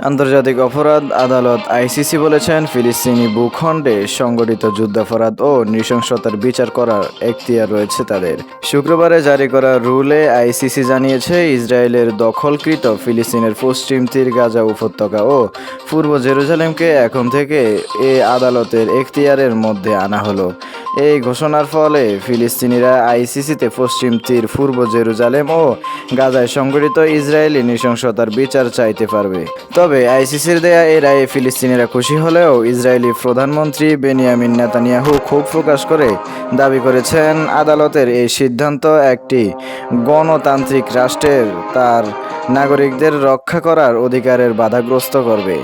আন্তর্জাতিক অপরাধ আদালত আইসিসি বলেছেন, ফিলিস্তিনি ভূখণ্ডে সংগঠিত যুদ্ধাপরাধ ও নৃশংসতার বিচার করার এখতিয়ার রয়েছে তাদের। শুক্রবারে জারি করা রুলে আইসিসি জানিয়েছে, ইসরায়েলের দখলকৃত ফিলিস্তিনের পশ্চিম তীর, গাজা উপত্যকা ও পূর্ব জেরুজালেমকে এখন থেকে এ আদালতের এখতিয়ারের মধ্যে আনা হলো। এই ঘোষণার ফলে ফিলিস্তিনিরা আইসিসিতে পশ্চিম তীর, পূর্ব জেরুজালেম ও গাজায় সংগঠিত ইসরায়েলি নৃশংসতার বিচার চাইতে পারবে। তবে আইসিসির দেয়া এই রায়ে ফিলিস্তিনিরা খুশি হলেও ইসরায়েলি প্রধানমন্ত্রী বেনিয়ামিন নেতানিয়াহু ক্ষোভ প্রকাশ করে দাবি করেছেন, আদালতের এই সিদ্ধান্ত একটি গণতান্ত্রিক রাষ্ট্রের তার নাগরিকদের রক্ষা করার অধিকারের বাধাগ্রস্ত করবে।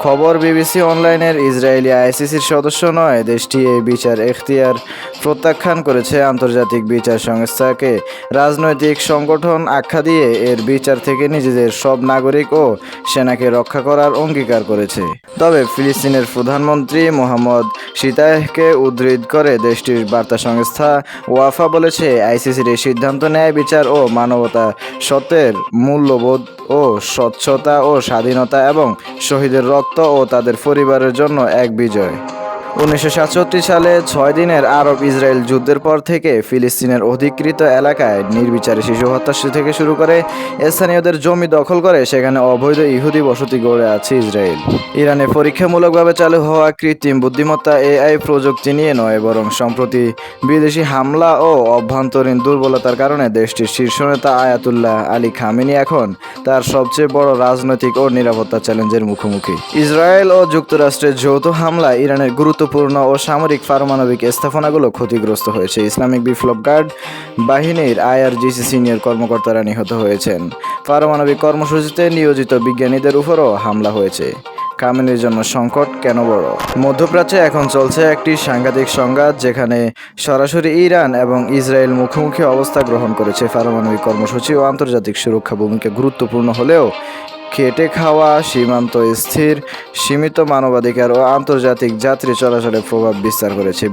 খবর বিবিসি অনলাইনের ইসরায়েলি আইসিসির সদস্য নয় দেশটি এই বিচার এখতিয়ার প্রত্যাখ্যান করেছে। আন্তর্জাতিক বিচার সংস্থাকে রাজনৈতিক সংগঠন আখ্যা দিয়ে এর বিচার থেকে নিজেদের সব নাগরিক ও সেনাকে রক্ষা করার অঙ্গীকার করেছে। তবে ফিলিস্তিনের প্রধানমন্ত্রী মোহাম্মদ শিতাহকে উদ্ধৃত করে দেশটির বার্তা সংস্থা ওয়াফা বলেছে, আইসিসির এই সিদ্ধান্ত ন্যায় বিচার ও মানবতা সত্যের মূল্যবোধ ও স্বচ্ছতা ও স্বাধীনতা এবং শহীদের রক্ত ও তাদের পরিবারের জন্য এক বিজয়। 1967 সালে 6 দিনের আরব ইসরায়েল যুদ্ধের পর থেকে ফিলিস্তিনের অধিকৃত এলাকায় নির্বিচারে শিশু হত্যা থেকে শুরু করে স্থানীয়দের জমি দখল করে সেখানে অবৈধ ইহুদি বসতি গড়ে আছে ইসরায়েল। ইরানে পরীক্ষামূলকভাবে চালু হওয়া কৃত্রিম বুদ্ধিমত্তা এআই প্রযুক্তি নিয়ে নয়, বরং সম্প্রতি বিদেশি হামলা ও অভ্যন্তরীণ দুর্বলতার কারণে দেশটির শীর্ষ নেতা আয়াতুল্লাহ আলী খামেনি এখন তার সবচেয়ে বড় রাজনৈতিক ও নিরাপত্তা চ্যালেঞ্জের মুখোমুখি। ইসরায়েল ও যুক্তরাষ্ট্রের যৌথ হামলায় ইরানের গুরুত্বপূর্ণ ও সামরিক পারমাণবিক স্থাপনাগুলো ক্ষতিগ্রস্ত হয়েছে। ইসলামিক বিপ্লব গার্ড বাহিনীর আইআরজিসি সিনিয়র কর্মকর্তারা নিহত হয়েছেন। পারমাণবিক কর্মসূচিতে নিয়োজিত বিজ্ঞানীদের উপরও হামলা হয়েছে। খামেনির জন্য সংকট কেন বড়? মধ্যপ্রাচ্যে এখন চলছে একটি সাংঘাতিক সংঘাত, যেখানে সরাসরি ইরান এবং ইসরায়েল মুখোমুখি অবস্থা গ্রহণ করেছে। পারমাণবিক কর্মসূচি ও আন্তর্জাতিক সুরক্ষা ভূমিকা গুরুত্বপূর্ণ হলেও খেটে খাওয়া, সীমান্ত স্থির, সীমিত মানবাধিকার ও আন্তর্জাতিক যাত্রী চলাচলে প্রভাব বিস্তার করেছে।